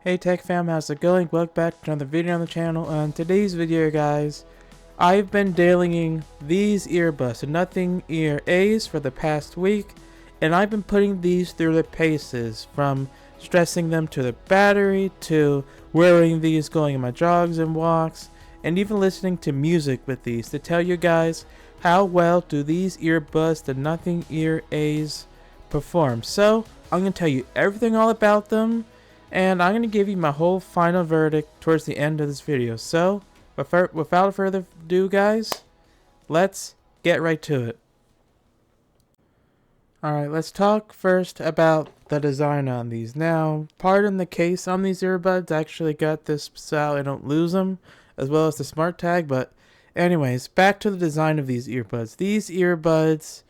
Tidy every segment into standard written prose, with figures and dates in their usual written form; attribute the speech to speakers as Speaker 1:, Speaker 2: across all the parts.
Speaker 1: Hey Tech Fam, how's it going? Welcome back to another video on the channel. In today's video, guys, I've been dailying these earbuds, the Nothing Ear A's, for the past week, and I've been putting these through the paces, from stressing them to the battery, to wearing these going on my jogs and walks, and even listening to music with these to tell you guys how well do these earbuds, the Nothing Ear A's, perform. So, I'm going to tell you everything all about them, and I'm going to give you my whole final verdict towards the end of this video. So, without further ado, guys, let's get right to it. Alright, let's talk first about the design on these. Now, pardon the case on these earbuds. I actually got this so I don't lose them, as well as the smart tag. But anyways, back to the design of these earbuds. These earbuds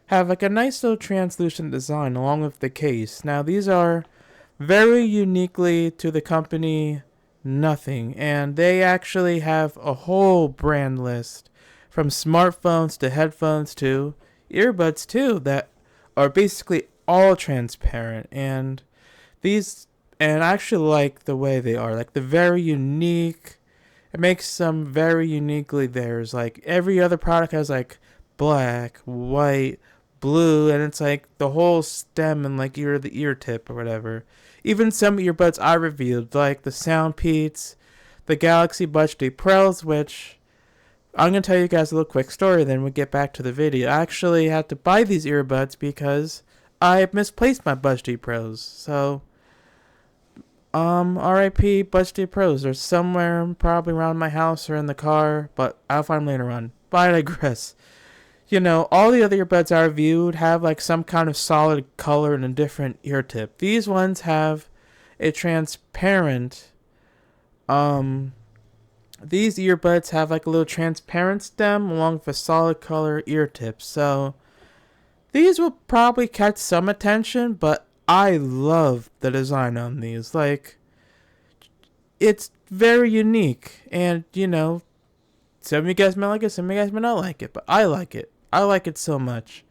Speaker 1: have like a nice little translucent design along with the case. Now, these are very uniquely to the company Nothing, and they actually have a whole brand list, from smartphones to headphones to earbuds too, that are basically all transparent. And I actually like the way they are, like, the very unique. It makes them very uniquely theirs. Like, every other product has like black, white, blue, and it's like the whole stem and like the ear tip or whatever. Even some earbuds I reviewed, like the Soundpeats, the Galaxy Buds D Pros, which I'm going to tell you guys a little quick story, then we'll get back to the video. I actually had to buy these earbuds because I misplaced my Buds D Pros. So, RIP Buds D Pros. They're somewhere probably around my house or in the car, but I'll find them later on. But I digress. You know, all the other earbuds I reviewed have like some kind of solid color and a different ear tip. These ones have a transparent, these earbuds have like a little transparent stem along with a solid color ear tip. So these will probably catch some attention, but I love the design on these. Like, it's very unique, and you know, some of you guys may like it, some of you guys may not like it, but I like it. I like it so much.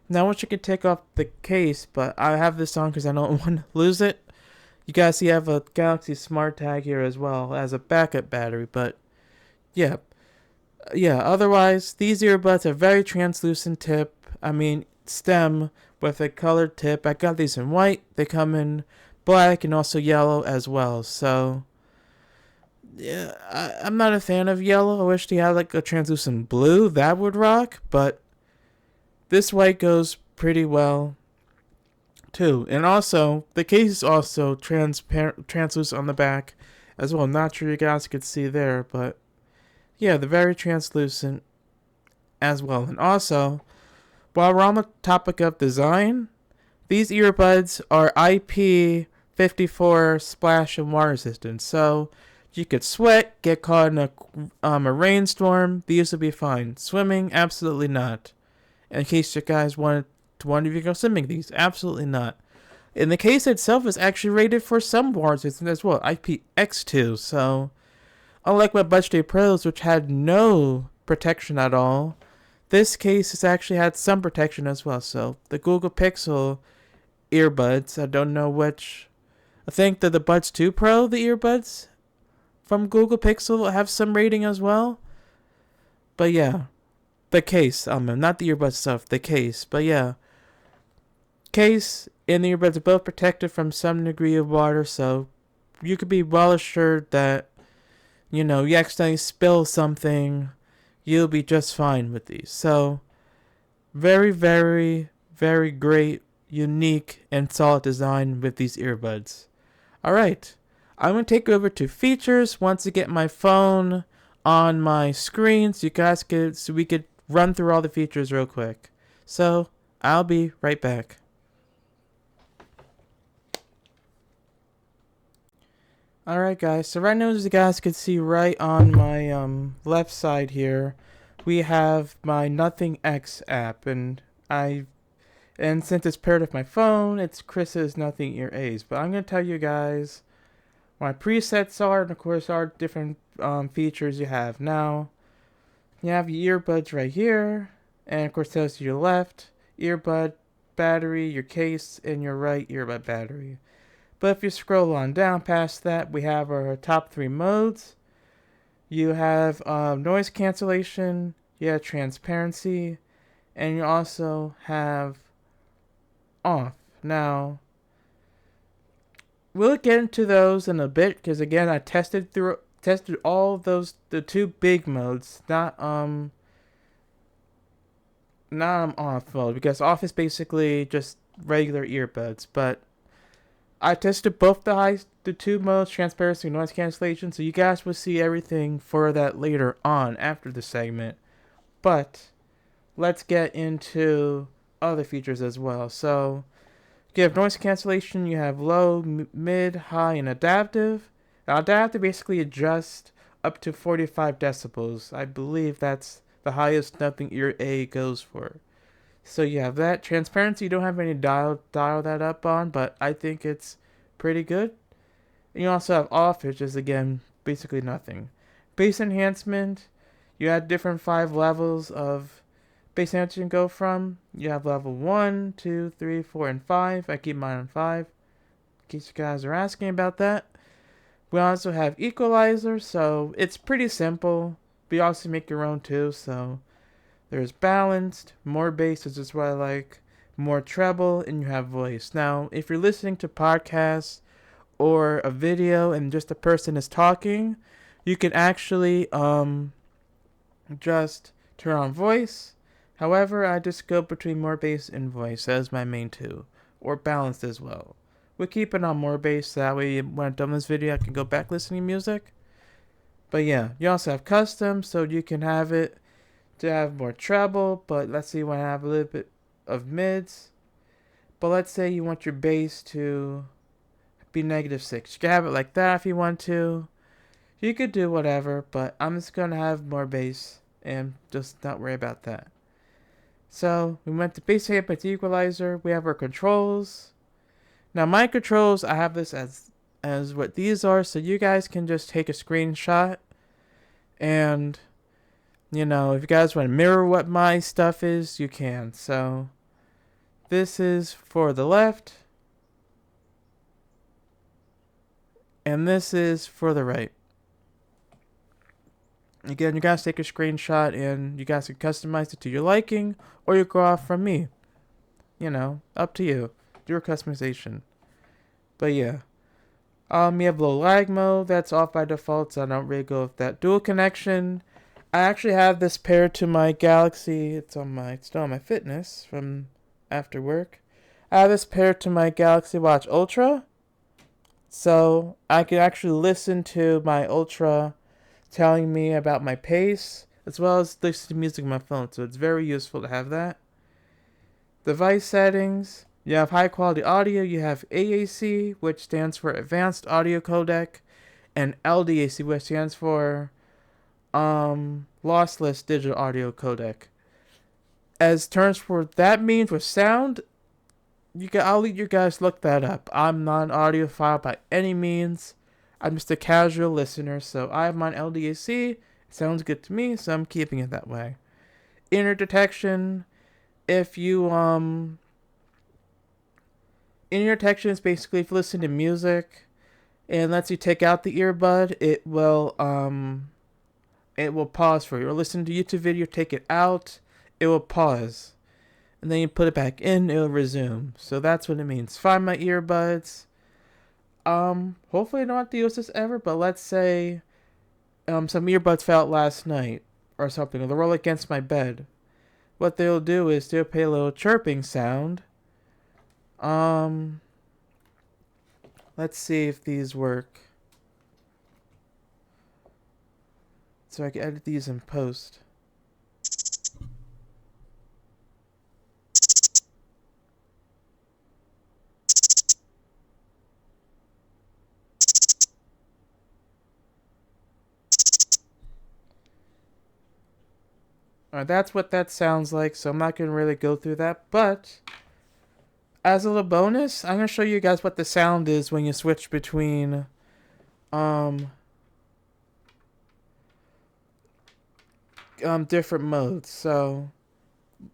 Speaker 1: Now, I wish I could take off the case, but I have this on because I don't want to lose it. You guys see I have a Galaxy Smart Tag here as well as a backup battery, but yeah. Otherwise, these earbuds are very translucent tip. Stem with a colored tip. I got these in white. They come in black and also yellow as well. So, yeah, I'm not a fan of yellow. I wish they had like a translucent blue. That would rock, but this white goes pretty well too. And also, the case is also translucent on the back as well. I'm not sure you guys could see there, but yeah, they're very translucent as well. And also, while we're on the topic of design, these earbuds are IP54 splash and water resistant. So you could sweat, get caught in a rainstorm, these would be fine. Swimming, absolutely not. In case you guys wanted to wonder if you go swimming, these absolutely not. And the case itself is actually rated for some water resistance as well, IPX2. So unlike my Buds D Pros, which had no protection at all, this case has actually had some protection as well. So the Google Pixel earbuds, I don't know which. I think that the Buds 2 Pro, the earbuds from Google Pixel, have some rating as well. But yeah, the case, not the earbuds stuff, the case. But yeah, case and the earbuds are both protected from some degree of water, so you could be well assured that, you know, you accidentally spill something, you'll be just fine with these. So, very, very, very great, unique, and solid design with these earbuds. Alright, I'm going to take over to features once I get my phone on my screen so we could run through all the features real quick. So, I'll be right back. Alright guys, so right now, as you guys can see right on my left side here, we have my Nothing X app, and since it's paired with my phone, it's Chris's Nothing Ear A's. But I'm going to tell you guys what my presets are, and of course our different features you have. Now, you have your earbuds right here, and of course tells you your left earbud battery, your case, and your right earbud battery. But if you scroll on down past that, we have our top 3 modes. You have noise cancellation, you have transparency, and you also have off. Now, we'll get into those in a bit because again, I tested all of those, the 2 big modes, not off mode, because off is basically just regular earbuds. But I tested both the 2 modes, transparency and noise cancellation, so you guys will see everything for that later on after the segment. But let's get into other features as well. So you have noise cancellation, you have low, mid, high, and adaptive. Now, adaptive basically adjusts up to 45 decibels. I believe that's the highest nothing ear A goes for. So you have that. Transparency, you don't have any dial that up on, but I think it's pretty good. And you also have off, which is again basically nothing. Bass enhancement, you have different 5 levels of bass enhancement you can go from. You have level 1, 2, 3, 4, and 5. I keep mine on 5, in case you guys are asking about that. We also have equalizer, so it's pretty simple. But you also make your own too, so there's balanced, more bass, which is what I like, more treble, and you have voice. Now, if you're listening to podcasts or a video and just a person is talking, you can actually just turn on voice. However, I just go between more bass and voice as my main 2, or balanced as well. We'll keep it on more bass, so that way when I'm done this video I can go back listening to music. But yeah, you also have custom, so you can have it to have more treble, but let's say you want to have a little bit of mids. But let's say you want your bass to be -6. You can have it like that if you want to. You could do whatever, but I'm just going to have more bass and just not worry about that. So we went to bass amp to equalizer. We have our controls. Now my controls, I have this as what these are, so you guys can just take a screenshot and if you guys want to mirror what my stuff is, you can. So this is for the left, and this is for the right. Again, you guys take a screenshot and you guys can customize it to your liking, or you go off from me. Up to you. Do your customization. But yeah. You have low lag mode, that's off by default, so I don't really go with that. Dual connection. I actually have this paired to my Galaxy. It's still on my fitness from after work. I have this paired to my Galaxy Watch Ultra. So I can actually listen to my Ultra telling me about my pace, as well as listen to music on my phone. So it's very useful to have that. Device settings. You have high quality audio. You have AAC, which stands for Advanced Audio Codec, and LDAC, which stands for Lossless Digital Audio Codec. As terms for that means with sound, I'll let you guys look that up. I'm not an audiophile by any means. I'm just a casual listener, so I have mine LDAC. It sounds good to me, so I'm keeping it that way. Inner detection. If you in-ear detection is basically if you listen to music and lets you take out the earbud, it will pause for you. Or listen to YouTube video, take it out, it will pause. And then you put it back in, it will resume. So that's what it means. Find my earbuds. Hopefully I don't have to use this ever, but let's say some earbuds fell out last night or something, or they'll roll against my bed. What they'll do is they'll play a little chirping sound. Let's see if these work. So I can edit these in post. Alright, that's what that sounds like, so I'm not going to really go through that, but as a little bonus, I'm going to show you guys what the sound is when you switch between different modes. So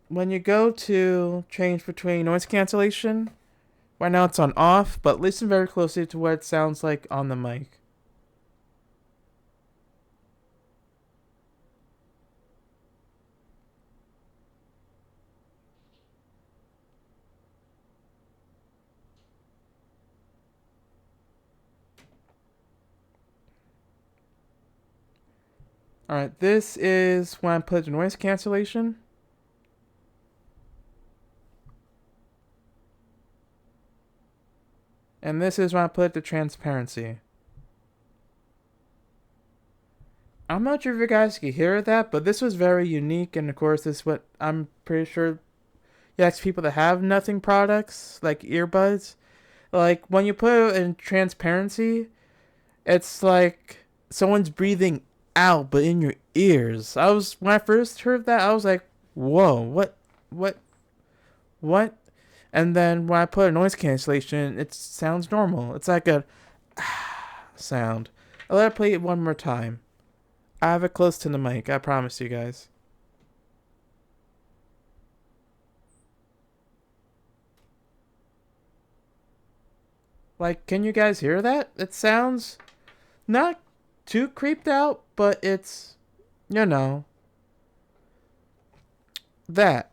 Speaker 1: when you go to change between noise cancellation, Right now it's on off, but listen very closely to what it sounds like on the mic. Alright, this is when I put the noise cancellation. And this is when I put the transparency. I'm not sure if you guys can hear that, but this was very unique. And of course, this is what I'm pretty sure you ask people that have nothing products, like earbuds. Like, when you put it in transparency, it's like someone's breathing out, but in your ears. When I first heard that, I was like, whoa, what? And then when I put a noise cancellation, it sounds normal. It's like a sound. I'll let it play it one more time. I have it close to the mic, I promise you guys. Like, can you guys hear that? It sounds not too creeped out, but it's, you know, that.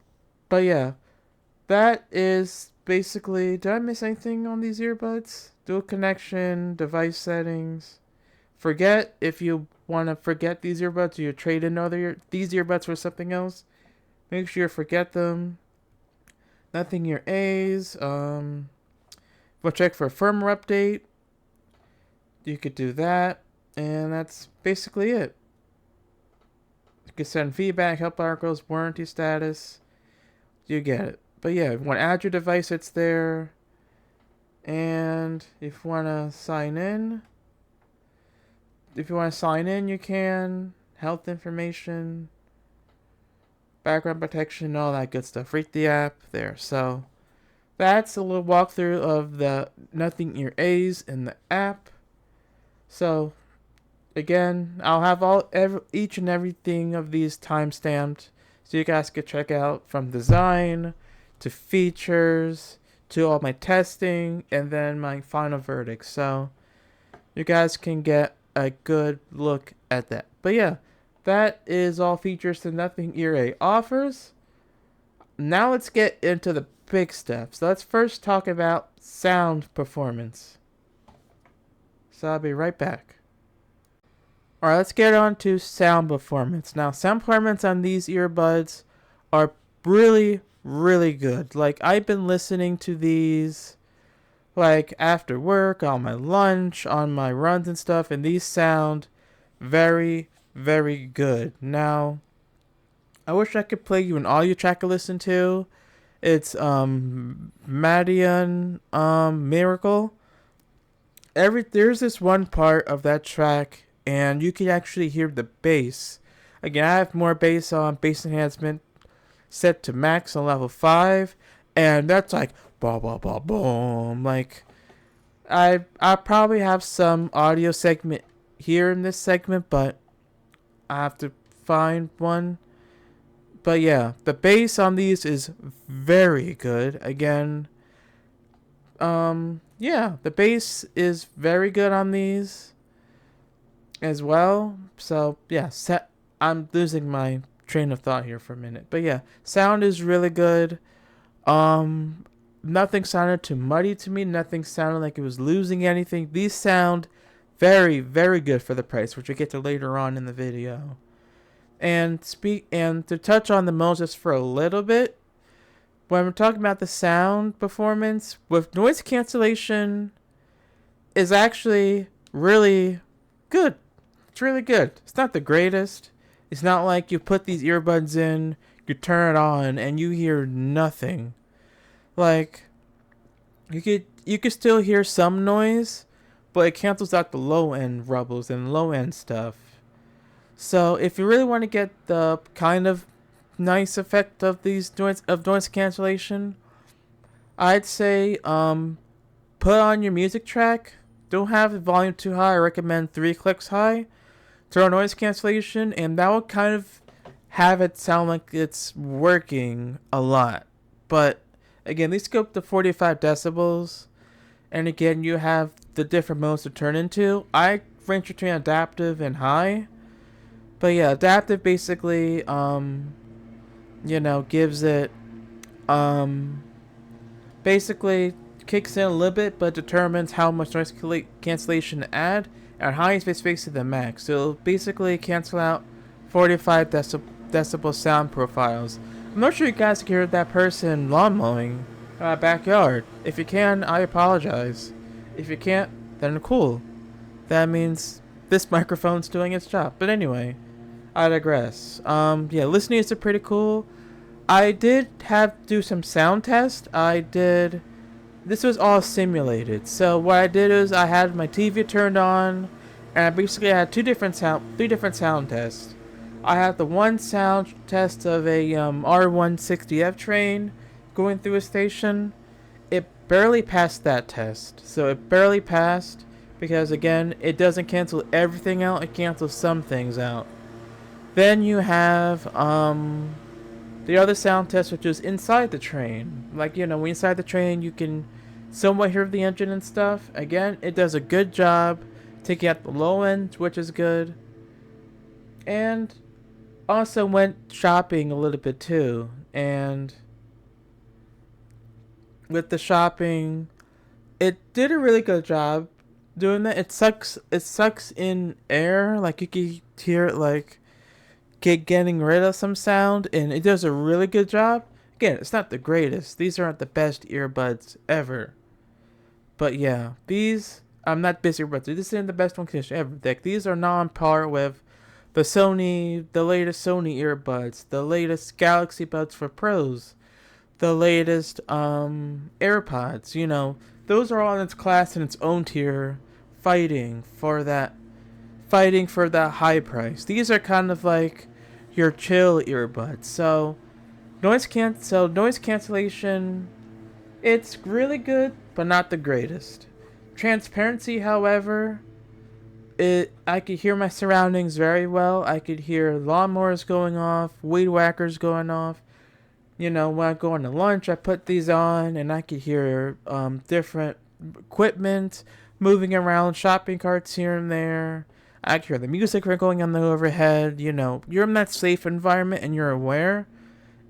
Speaker 1: But yeah, that is basically. Did I miss anything on these earbuds? Dual connection, device settings. Forget if you want to forget these earbuds or you trade in these earbuds for something else. Make sure you forget them. Nothing ear A's. We'll check for a firmware update. You could do that, and that's basically it. You can send feedback, help articles, warranty status. You get it. But yeah, if you want to add your device, it's there. And if you want to sign in, you can. Health information, background protection, all that good stuff. Rate the app there. So that's a little walkthrough of the Nothing Ear A's in the app. So again, I'll have each and everything of these timestamped, so you guys could check out from design to features to all my testing and then my final verdict. So you guys can get a good look at that. But yeah, that is all features the Nothing Ear A offers. Now let's get into the big stuff. So let's first talk about sound performance. So I'll be right back. Alright, let's get on to sound performance. Now, sound performance on these earbuds are really, really good. Like, I've been listening to these, like, after work, on my lunch, on my runs and stuff, and these sound very, very good. Now, I wish I could play you an audio track to listen to. It's, Madian, Miracle. There's this one part of that track, and you can actually hear the bass. Again, I have more bass enhancement set to max on level 5, and that's like ba ba ba boom. Like, I probably have some audio segment here in this segment, but I have to find one. But yeah, the bass on these is very good. Again, yeah, the bass is very good on these as well. So yeah, I'm losing my train of thought here for a minute. But yeah, sound is really good. Nothing sounded too muddy to me. Nothing sounded like it was losing anything. These sound very, very good for the price, which we'll get to later on in the video. And to touch on the modes just for a little bit, when we're talking about the sound performance, with noise cancellation is actually really good. It's really good. It's not the greatest. It's not like you put these earbuds in, you turn it on, and you hear nothing. Like, you could still hear some noise, but it cancels out the low end rubbles and low end stuff. So if you really want to get the kind of nice effect of noise cancellation, I'd say put on your music track. Don't have the volume too high. I recommend 3 clicks high. Turn on noise cancellation, and that will kind of have it sound like it's working a lot. But Again, these go up to 45 decibels. And again, you have the different modes to turn into. I range between adaptive and high. But yeah, adaptive basically, gives it, um, basically kicks in a little bit, but determines how much noise cancellation to add. And high is basically the max. So it'll basically cancel out 45 decibel sound profiles. I'm not sure you guys can hear that person lawn mowing in my backyard. If you can, I apologize. If you can't, then cool. That means this microphone's doing its job. But anyway, I digress. Yeah, listening is pretty cool. I did do some sound tests. This was all simulated. So what I did is I had my TV turned on, and I basically had three different sound tests. I had the one sound test of a R160F train going through a station. It barely passed that test. So it barely passed because, again, it doesn't cancel everything out. It cancels some things out. Then you have the other sound test, which is inside the train. Like, when inside the train, you can somewhat hear the engine and stuff. Again, it does a good job taking out the low end, which is good. And also went shopping a little bit too. And with the shopping, it did a really good job doing that. It sucks in air. Like, you can hear it, like, getting rid of some sound, and it does a really good job. Again, it's not the greatest. These aren't the best earbuds ever. But yeah, these, I'm not best earbuds. This isn't the best one condition ever. Like, these are not on par with the latest Sony earbuds, the latest Galaxy Buds for Pros, the latest AirPods. Those are all in its class in its own tier, fighting for that high price. These are kind of like your chill earbuds. So noise cancellation, it's really good, but not the greatest. Transparency, however, I could hear my surroundings very well. I could hear lawnmowers going off, weed whackers going off. When I go on to lunch, I put these on, and I could hear different equipment moving around, shopping carts here and there. I can hear the music going on the overhead. You're in that safe environment and you're aware.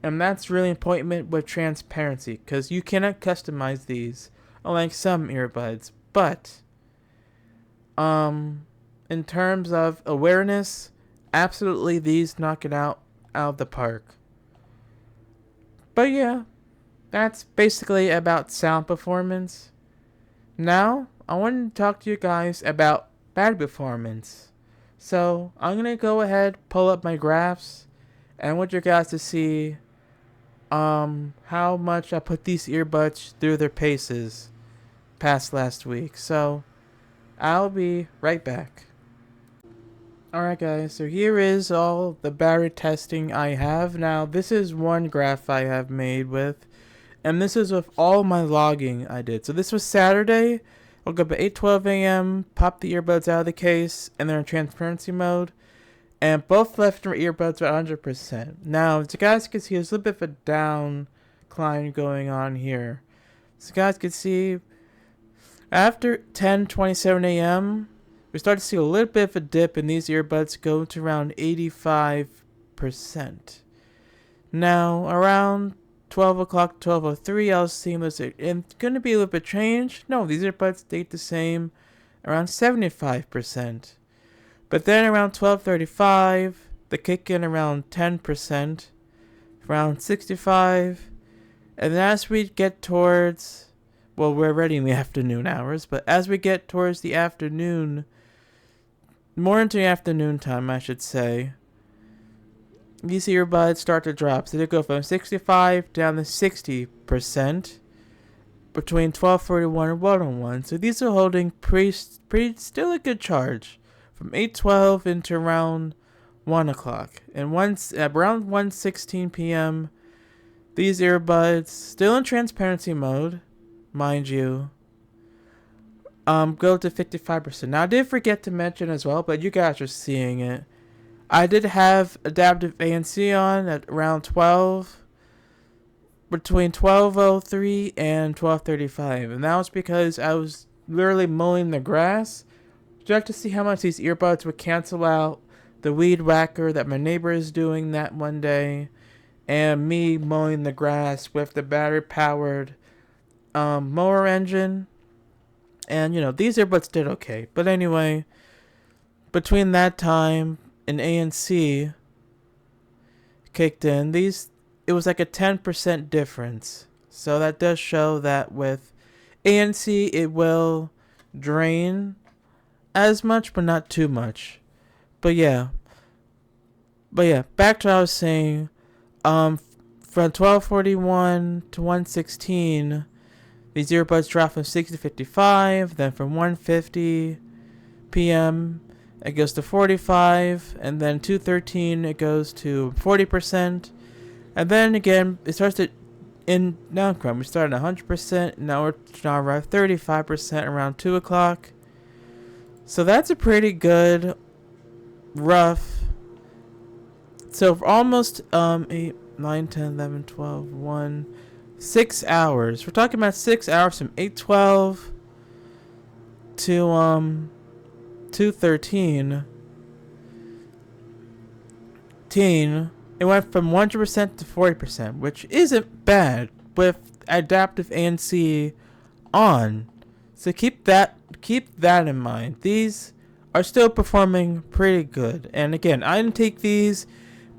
Speaker 1: And that's really important with transparency, because you cannot customize these, unlike some earbuds. But, in terms of awareness, absolutely these knock it out of the park. But yeah, that's basically about sound performance. Now, I want to talk to you guys about battery performance. So, I'm going to go ahead, pull up my graphs, and I want you guys to see how much I put these earbuds through their paces past last week. So, I'll be right back. Alright guys, so here is all the battery testing I have. Now, this is one graph I have made with, and this is with all my logging I did. So this was Saturday. I woke up at 8:12 a.m., popped the earbuds out of the case, and they're in transparency mode. And both left earbuds are 100%. Now, as you guys can see, there's a little bit of a decline going on here. So you guys can see, after 10:27 a.m., we start to see a little bit of a dip, and these earbuds go to around 85%. Now, around 12 o'clock, 12:03, I was seeing this, and it's going to be a little bit changed. No, these earbuds stayed the same, around 75%. But then around 12:35, they kick in around 10%, around 65, and then as we get towards, well, we're already in the afternoon hours, but as we get towards the afternoon, more into the afternoon time, I should say, these earbuds start to drop. So they go from 65 down to 60% between 12:41 and 1:01. So these are holding pretty still a good charge from 8:12 into around 1 o'clock. And around 1:16 p.m., these earbuds, still in transparency mode, mind you, go to 55%. Now, I did forget to mention as well, but you guys are seeing it. I did have adaptive ANC on at around 12. between 12:03 and 12:35, and that was because I was literally mowing the grass just to see how much these earbuds would cancel out the weed whacker that my neighbor is doing that one day, and me mowing the grass with the battery powered mower engine. And these earbuds did okay. But anyway, between that time and ANC kicked in, it was like a 10% difference. So that does show that with ANC it will drain as much but not too much. But yeah, back to what I was saying. From 12:41 to 1:16, these earbuds dropped from 60 to 55. Then from 1:50 p.m. it goes to 45, and then 2:13 it goes to 40%, and then again it starts to in downcrumb. We started at 100%. Now we're around 35% around 2 o'clock. So that's a pretty good rough. So for almost 8, 9, 10, 11, 12, 1, 6 hours. We're talking about 6 hours from 8:12 to 2:13. It went from 100% to 40%, which isn't bad with adaptive ANC on. So keep that in mind. These are still performing pretty good. And again, I didn't take these,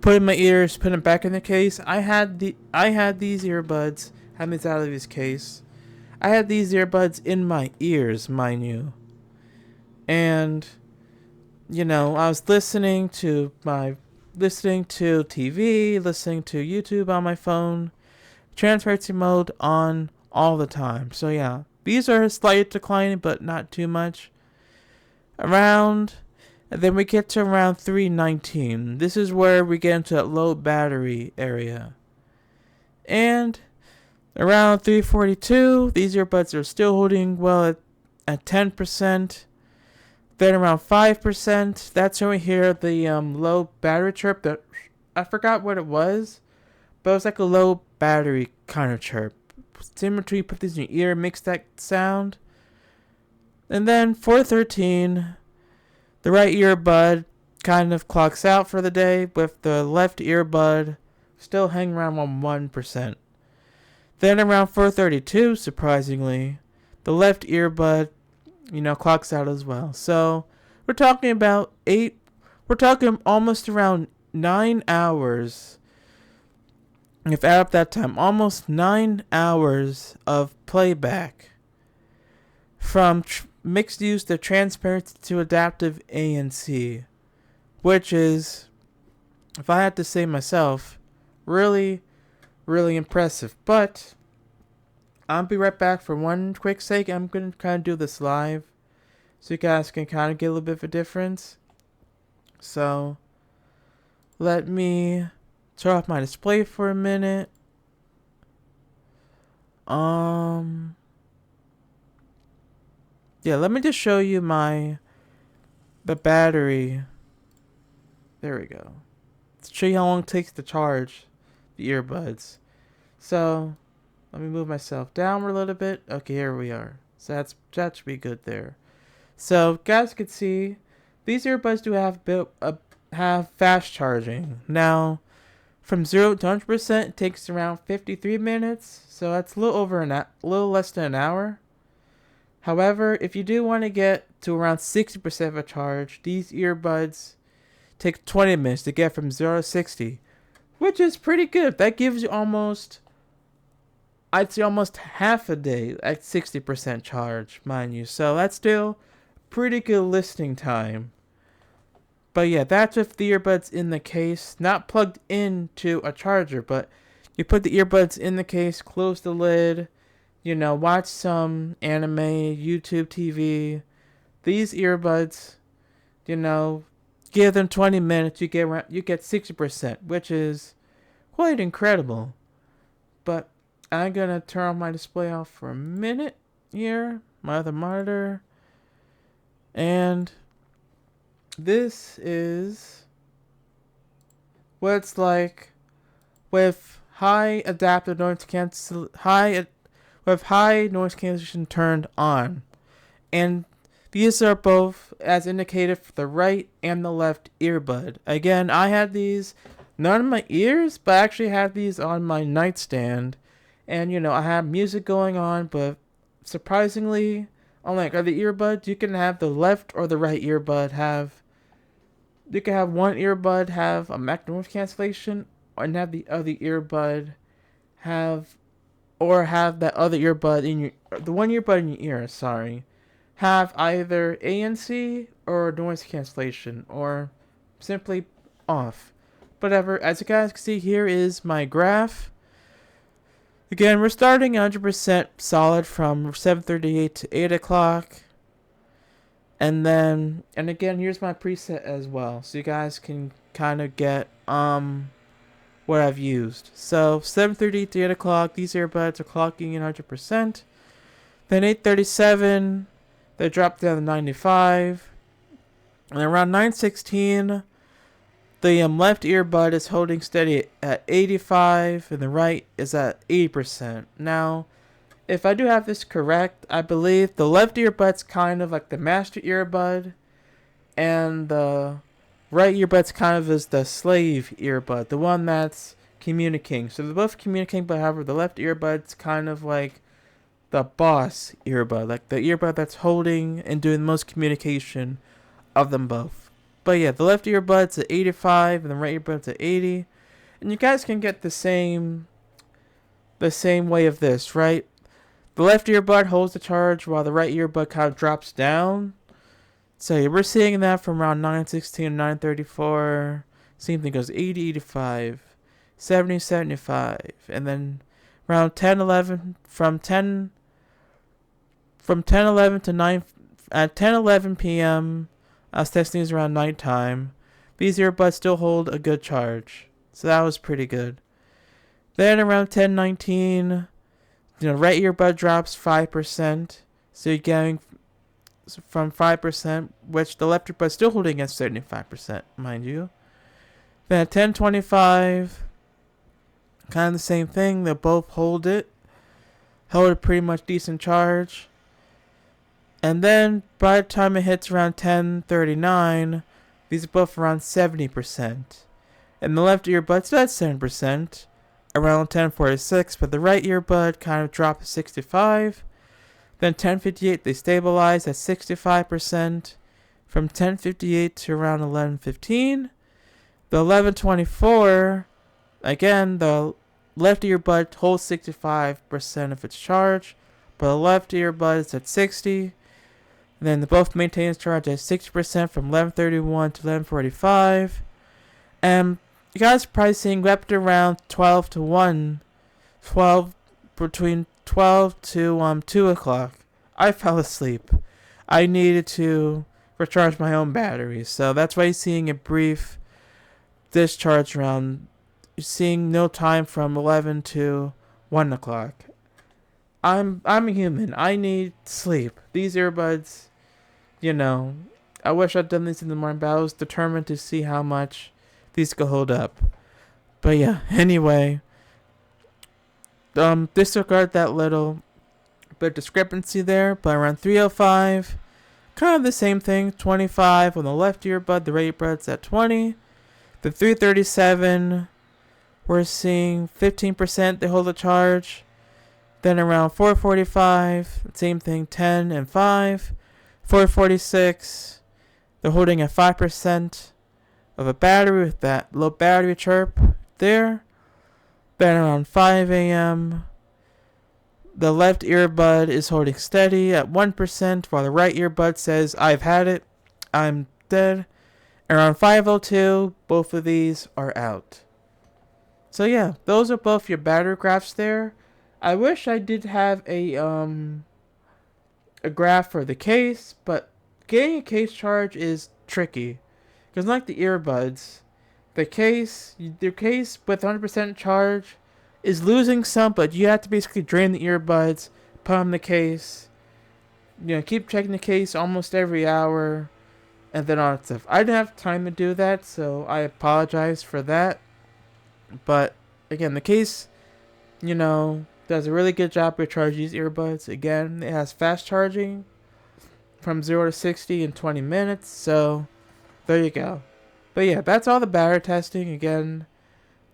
Speaker 1: put in my ears, put them back in the case. I had these earbuds, had these out of this case. I had these earbuds in my ears, mind you. And I was listening to TV, listening to YouTube on my phone, transparency mode on all the time. So yeah, these are slight declining, but not too much. And then we get to around 3:19. This is where we get into that low battery area. And around 3:42, these earbuds are still holding well at 10%. Then around 5%, that's when we hear the low battery chirp that I forgot what it was, but it was like a low battery kind of chirp. Similar to you put these in your ear, makes that sound. And then 4:13, the right earbud kind of clocks out for the day, with the left earbud still hanging around on 1%. Then around 4:32, surprisingly, the left earbud clocks out as well. So we're talking almost around 9 hours. If add up that time, almost 9 hours of playback from mixed use to transparent to adaptive ANC, which is, if I had to say myself, really, really impressive. But I'll be right back for one quick sec. I'm going to kind of do this live so you guys can kind of get a little bit of a difference. So let me turn off my display for a minute. Yeah, let me just show you the battery. There we go. Let's show you how long it takes to charge the earbuds. So let me move myself downward a little bit. Okay, here we are. So that should be good there. So guys can see these earbuds do have fast charging. Now, from 0 to 100% it takes around 53 minutes. So that's a little less than an hour. However, if you do want to get to around 60% of a charge, these earbuds take 20 minutes to get from 0 to 60, which is pretty good. That gives you I'd say almost half a day at 60% charge, mind you. So that's still pretty good listening time. But yeah, that's with the earbuds in the case, not plugged into a charger, but you put the earbuds in the case, close the lid, watch some anime, YouTube TV. These earbuds, give them 20 minutes, you get 60%, which is quite incredible. But I'm going to turn my display off for a minute here, my other monitor. And this is what it's like with high adaptive noise cancel with high noise cancellation turned on. And these are both as indicated for the right and the left earbud. Again, I had these not in my ears, but I actually have these on my nightstand. And I have music going on, but surprisingly, unlike other earbuds, you can have the left or the right earbud have. You can have one earbud have a back noise cancellation, and have the other earbud have, or have that other earbud in your, the one earbud in your ear. Sorry, have either ANC or noise cancellation, or simply off. Whatever. As you guys can see, here is my graph. Again, we're starting 100% solid from 7:38 to 8 o'clock. And again, here's my preset as well. So you guys can kind of get what I've used. So 7:38 to 8 o'clock, these earbuds are clocking in 100%. Then 8:37, they drop down to 95. And around 9:16, the left earbud is holding steady at 85, and the right is at 80%. Now, if I do have this correct, I believe the left earbud's kind of like the master earbud, and the right earbud's kind of is the slave earbud, the one that's communicating. So they're both communicating, but however, the left earbud's kind of like the boss earbud, like the earbud that's holding and doing the most communication of them both. But yeah, the left earbud's at 85 and the right earbud's at 80. And you guys can get the same way of this, right? The left earbud holds the charge while the right earbud kind of drops down. So yeah, we're seeing that from around 9:16 to 9:34. Same thing goes 80, 85, 70, 75. And then around 10:11, from 10:11 to 9, at 10:11 p.m., I was testing these around nighttime. These earbuds still hold a good charge. So that was pretty good. Then around 10:19, right earbud drops 5%. So you're getting from 5%, which the left earbud is still holding at 75%, mind you. Then at 10:25, kind of the same thing. They both hold a pretty much decent charge. And then by the time it hits around 10:39, these are both around 70%. And the left earbud still at 7%, around 10:46, but the right earbud kind of dropped to 65. Then 10:58, they stabilize at 65%. From 10:58 to around 11:15. The 11:24, again, the left earbud holds 65% of its charge, but the left earbud is at 60. Then they both maintain its charge at 60% from 11:31 to 11:45. And you guys pricing wrapped around 12 to 1. Between 12 to 2 o'clock. I fell asleep. I needed to recharge my own battery. So that's why you're seeing a brief discharge around. You're seeing no time from 11 to 1 o'clock. I'm a human. I need sleep. These earbuds, I wish I'd done these in the morning, but I was determined to see how much these could hold up. But yeah, anyway, disregard that little bit of discrepancy there. But around 3:05, kind of the same thing. 25 on the left earbud, the right earbud's at 20. The 3:37, we're seeing 15%. They hold the charge. Then around 4:45, same thing, 10 and 5. 4:46, they're holding at 5% of a battery with that low battery chirp there. Then around 5 a.m., the left earbud is holding steady at 1%, while the right earbud says, I've had it, I'm dead. Around 5:02, both of these are out. So yeah, those are both your battery graphs there. I wish I did have a graph for the case, but getting a case charge is tricky. Because like the earbuds, the case with 100% charge is losing some, but you have to basically drain the earbuds, put on the case, keep checking the case almost every hour, and then all that stuff. I didn't have time to do that, so I apologize for that. But Again, the case, does a really good job recharging these earbuds. Again, it has fast charging from 0 to 60 in 20 minutes. So there you go. But yeah, that's all the battery testing. Again,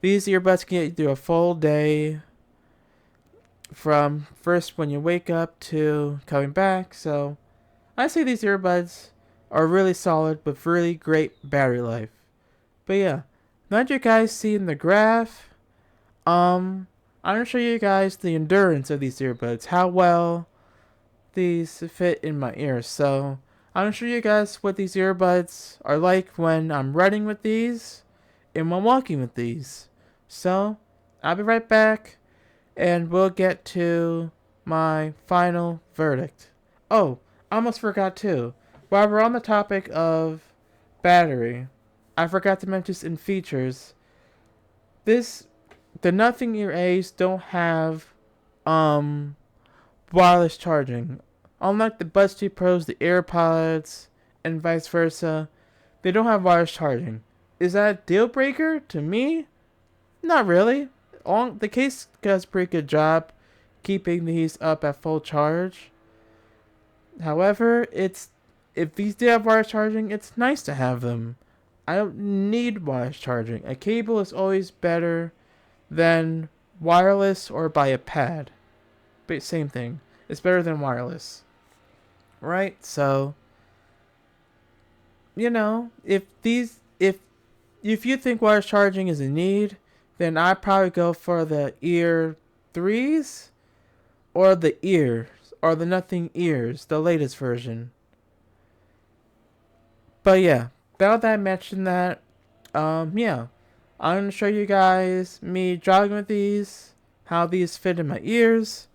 Speaker 1: these earbuds can get you through a full day from first when you wake up to coming back. So I say these earbuds are really solid with really great battery life. But yeah, now that you guys see in the graph, I'm gonna show you guys the endurance of these earbuds, how well these fit in my ears. So I'm gonna show you guys what these earbuds are like when I'm running with these and when walking with these. So I'll be right back and we'll get to my final verdict. Oh, I almost forgot too. While we're on the topic of battery, I forgot to mention this in features. This the Nothing Ear A's don't have um wireless charging. Unlike the Buds 2 Pros, the AirPods, and vice versa, they don't have wireless charging. Is that a deal breaker to me? Not really. The case does a pretty good job keeping these up at full charge. However, if these do have wireless charging, it's nice to have them. I don't need wireless charging. A cable is always better than wireless or by a pad. But same thing. It's better than wireless. Right? So, if you think wireless charging is a need, then I'd probably go for the ear threes or the ears or the Nothing Ears, the latest version. But yeah, now that I mentioned that, yeah, I'm gonna show you guys me jogging with these, how these fit in my ears.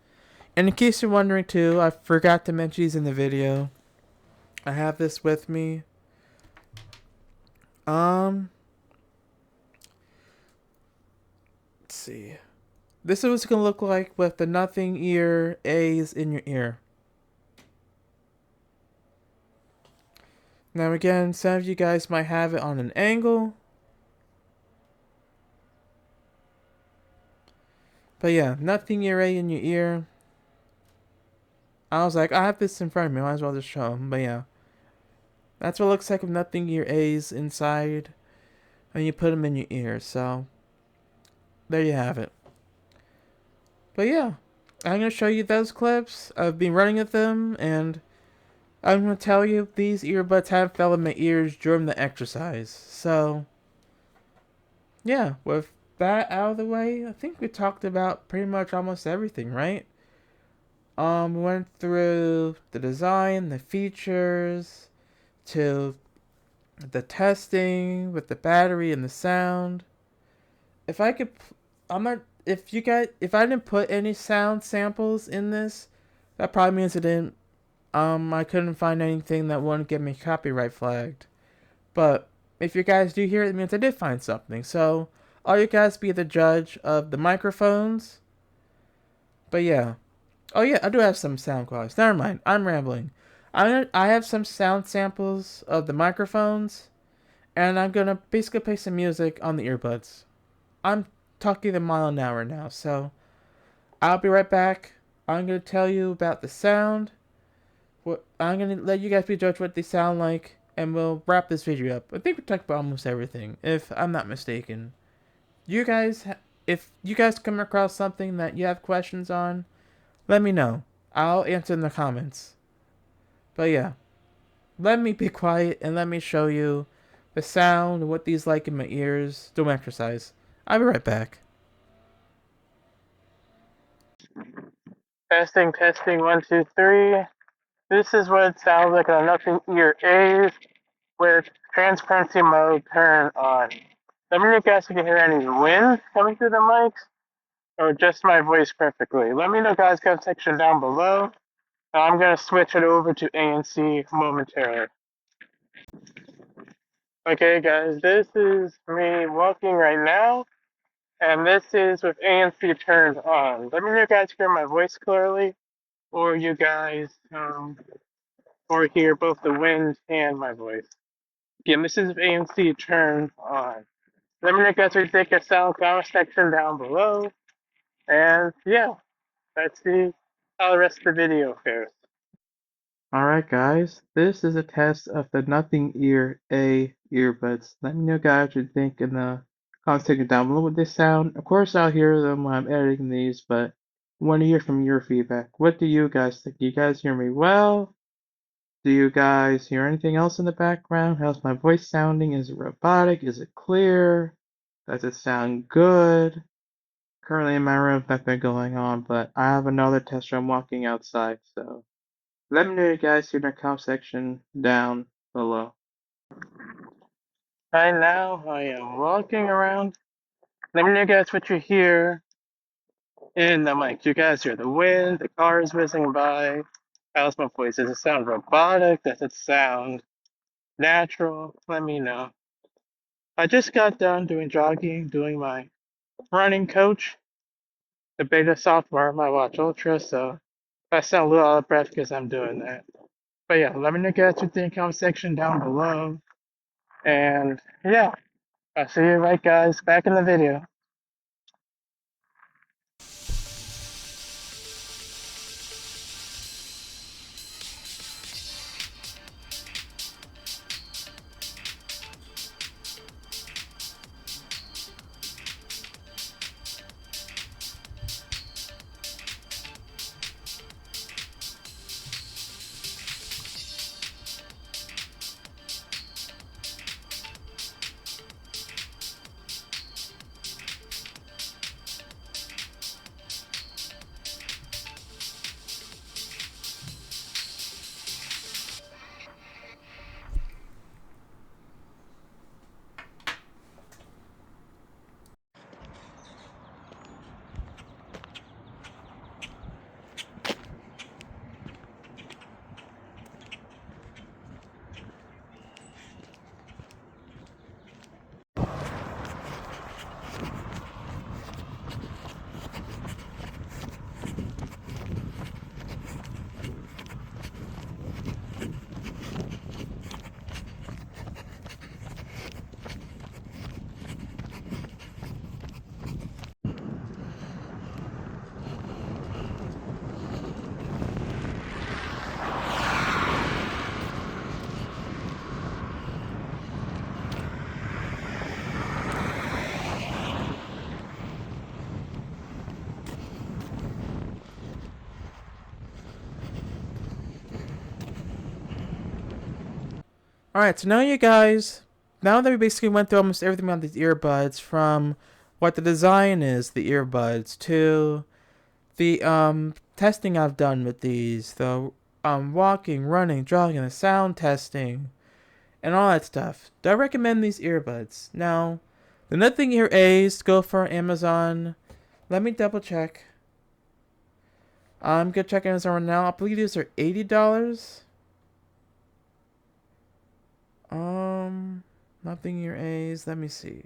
Speaker 1: And in case you're wondering too, I forgot to mention these in the video. I have this with me. Um, let's see. This is what it's gonna look like with the Nothing Ear A's in your ear. Now again, some of you guys might have it on an angle. But yeah, Nothing Ear A in your ear. I was like, I have this in front of me, might as well just show them. But yeah, that's what it looks like with Nothing Ear A's inside. And you put them in your ear, so there you have it. But yeah, I'm going to show you those clips. I've been running with them, and I'm going to tell you these earbuds have fell in my ears during the exercise. So, yeah, with that out of the way, I think we talked about pretty much almost everything, right? We went through the design, the features, to the testing with the battery and the sound. If I could, I'm not. If I didn't put any sound samples in this, that probably means it didn't. I couldn't find anything that wouldn't get me copyright flagged. But if you guys do hear it, it means I did find something. So all you guys be the judge of the microphones. But yeah. Oh yeah, I do have some sound qualities. Never mind, I'm rambling. I have some sound samples of the microphones, and I'm gonna basically play some music on the earbuds. I'm talking a mile an hour now, so I'll be right back. I'm gonna tell you about the sound. What I'm gonna let you guys be judge what they sound like, and we'll wrap this video up. I think we talked about almost everything, if I'm not mistaken. You guys, if you guys come across something that you have questions on, let me know. I'll answer in the comments. But yeah, let me be quiet and let me show you the sound and what these like in my ears. Don't exercise. I'll be right back. Testing, testing, 1, 2, 3. This is what it sounds like on Nothing Ear A's with transparency mode turned on. Let me know if you guys can hear any wind coming through the mics or just my voice perfectly. Let me know, guys, comment section down below. I'm going to switch it over to ANC momentarily. Okay, guys, this is me walking right now, and this is with ANC turned on. Let me know if you guys hear my voice clearly, or you guys, or hear both the wind and my voice. Again, this is ANC turned on.
Speaker 2: Let me know guys what you think of sound comment section down below. And yeah, let's see how the rest of the video fares.
Speaker 1: Alright guys, this is a test of the Nothing Ear A earbuds. Let me know guys what you think in the comment section down below with this sound. Of course I'll hear them when I'm editing these, but I want to hear from your feedback. What do you guys think? Do you guys hear me well? Do you guys hear anything else in the background? How's my voice sounding? Is it robotic? Is it clear? Does it sound good? Currently in my room, nothing going on, but I have another tester. I'm walking outside, so let me know you guys in the comment section down below.
Speaker 2: Right now, I am walking around. Let me know guys what you hear in the mic. Do you guys hear the wind, the cars whizzing by? How's my voice? Does it sound robotic? Does it sound natural? Let me know. I just got done doing jogging, doing my running coach, the beta software of my Watch Ultra, so I sound a little out of breath because I'm doing that. But yeah, let me know guys what you think in the comment section down below. And yeah, I'll see you right guys back in the video.
Speaker 1: Alright, so now that we basically went through almost everything about these earbuds, from what the design is, the earbuds, to the testing I've done with these, the walking, running, jogging, the sound testing, and all that stuff. Do I recommend these earbuds? Now, the Nothing Ear A's go for Amazon. Let me double check. I'm gonna check Amazon right now. I believe these are $80. Nothing Ear A's. Let me see.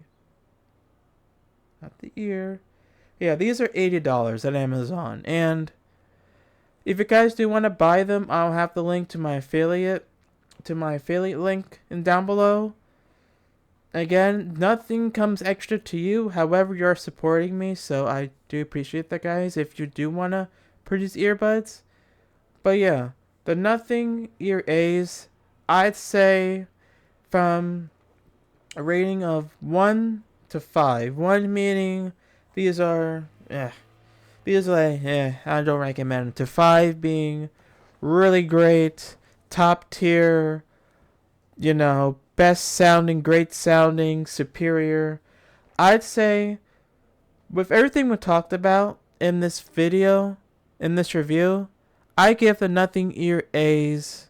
Speaker 1: Not the ear. Yeah, these are $80 at Amazon. And if you guys do want to buy them, I'll have the link to my affiliate link in down below. Again, nothing comes extra to you. However, you're supporting me, so I do appreciate that, guys. If you do want to purchase earbuds, but yeah, the Nothing Ear A's, I'd say from a rating of 1 to 5. 1 meaning these are, these are like, I don't recommend them. To 5 being really great, top tier, best sounding, great sounding, superior. I'd say with everything we talked about in this video, in this review, I give the Nothing Ear A's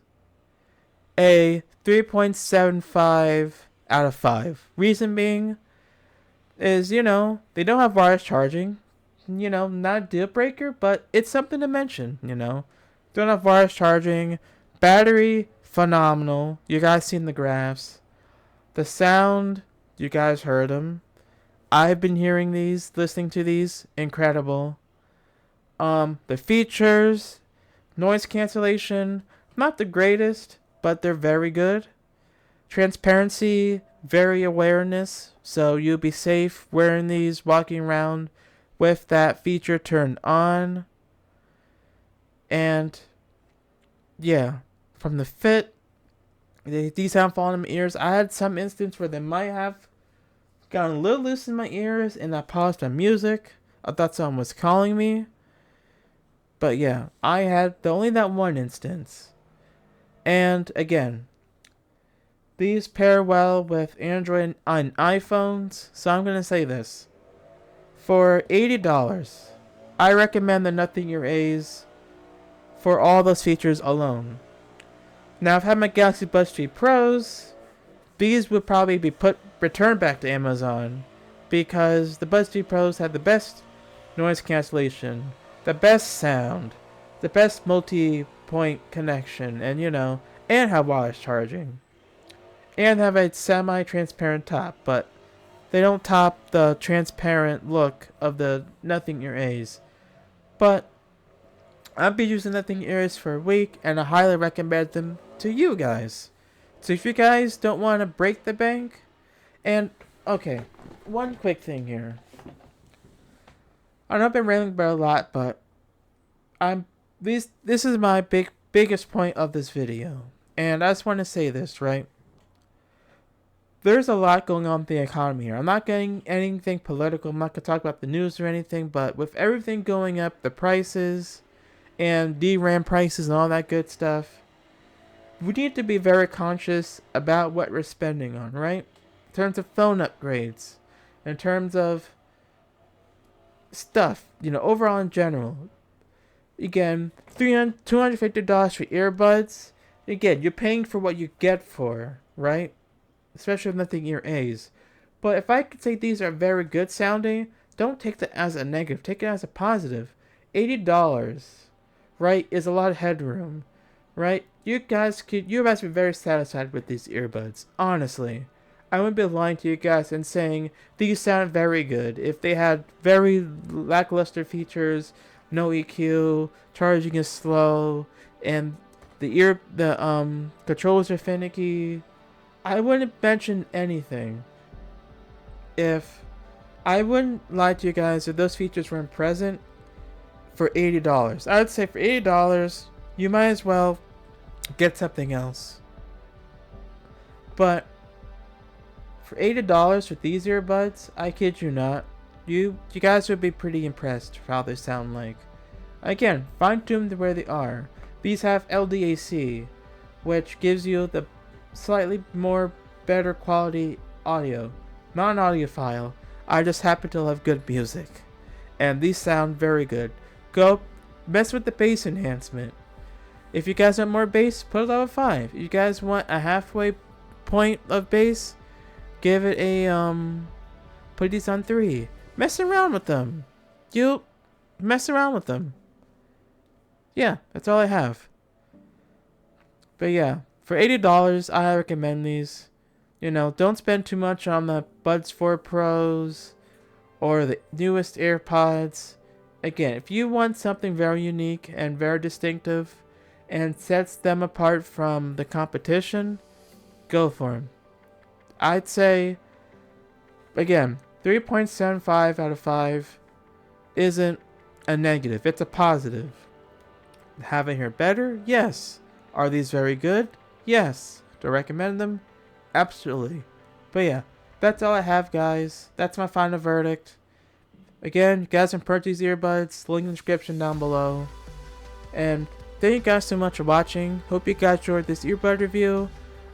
Speaker 1: a 3.75 out of 5. Reason being is, they don't have wireless charging. Not a deal breaker, but it's something to mention. Don't have wireless charging. Battery, phenomenal. You guys seen the graphs. The sound, you guys heard them. I've been hearing these, listening to these, incredible. The features, noise cancellation, not the greatest, but they're very good. Transparency, very awareness, so you'll be safe wearing these, walking around with that feature turned on. And yeah, from the fit, these haven't fallen in my ears. I had some instance where they might have gotten a little loose in my ears, and I paused my music. I thought someone was calling me. But yeah, I had only that one instance. And again, these pair well with Android and iPhones, so I'm going to say this. For $80, I recommend the Nothing Ear A's for all those features alone. Now, I've had my Galaxy Buds 3 Pros. These would probably be returned back to Amazon because the Buds 3 Pros had the best noise cancellation, the best sound, the best multi-point connection, and and have wireless charging. And have a semi-transparent top, but they don't top the transparent look of the Nothing Ear A's. But I've been using Nothing Ear A's for a week, and I highly recommend them to you guys. So if you guys don't want to break the bank, and okay, one quick thing here. I know I've been rambling about a lot, but this is my biggest point of this video, and I just want to say this, right? There's a lot going on with the economy here. I'm not getting anything political. I'm not going to talk about the news or anything, but with everything going up, the prices and DRAM prices and all that good stuff, we need to be very conscious about what we're spending on, right? In terms of phone upgrades, in terms of stuff, overall in general. Again, $250 for earbuds. Again, you're paying for what you get for, right? Especially with Nothing Ear A's. But if I could say these are very good sounding, don't take that as a negative. Take it as a positive. $80, right, is a lot of headroom, right? You guys be very satisfied with these earbuds. Honestly, I wouldn't be lying to you guys and saying these sound very good. If they had very lackluster features, no EQ, charging is slow, and the controls are finicky, I wouldn't mention anything. I wouldn't lie to you guys if those features weren't present for $80. I would say for $80, you might as well get something else. But for $80 for these earbuds, I kid you not, you guys would be pretty impressed for how they sound like. Again, fine-tuned to where they are. These have LDAC, which gives you the slightly more better quality audio. Not an audiophile. I just happen to love good music. And these sound very good. Go mess with the bass enhancement. If you guys want more bass, put it level 5. If you guys want a halfway point of bass, give it a put these on 3. Mess around with them. You mess around with them. Yeah, that's all I have. But yeah, for $80, I recommend these. Don't spend too much on the Buds 4 Pros or the newest AirPods. Again, if you want something very unique and very distinctive and sets them apart from the competition, go for them. I'd say, again, 3.75 out of 5 isn't a negative. It's a positive. Have I heard better? Yes. Are these very good? Yes. Do I recommend them? Absolutely. But yeah, that's all I have, guys. That's my final verdict. Again, you guys can purchase these earbuds. Link in the description down below. And thank you guys so much for watching. Hope you guys enjoyed this earbud review.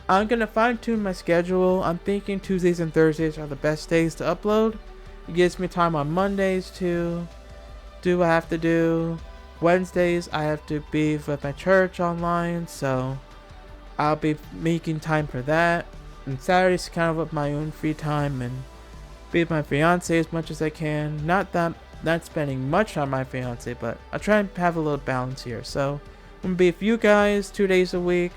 Speaker 1: I'm going to fine tune my schedule. I'm thinking Tuesdays and Thursdays are the best days to upload. It gives me time on Mondays to do what I have to do. Wednesdays I have to be with my church online, so I'll be making time for that. And Saturdays kind of with my own free time and be with my fiance as much as I can. Not spending much on my fiance, but I try and have a little balance here. So I'm gonna be with you guys 2 days a week,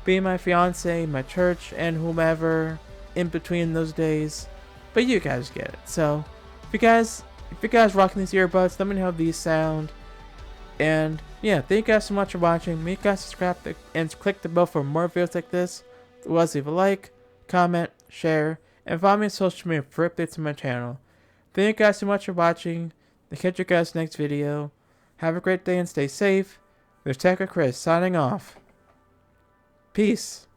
Speaker 1: be my fiance, my church, and whomever in between those days. But you guys get it. So if you guys rocking these earbuds, let me know how these sound. And yeah, thank you guys so much for watching. Make sure you guys subscribe and click the bell for more videos like this. Leave a like, comment, share, and follow me on social media for updates on my channel. Thank you guys so much for watching. I'll catch you guys next video. Have a great day and stay safe. There's Tech Chris signing off. Peace.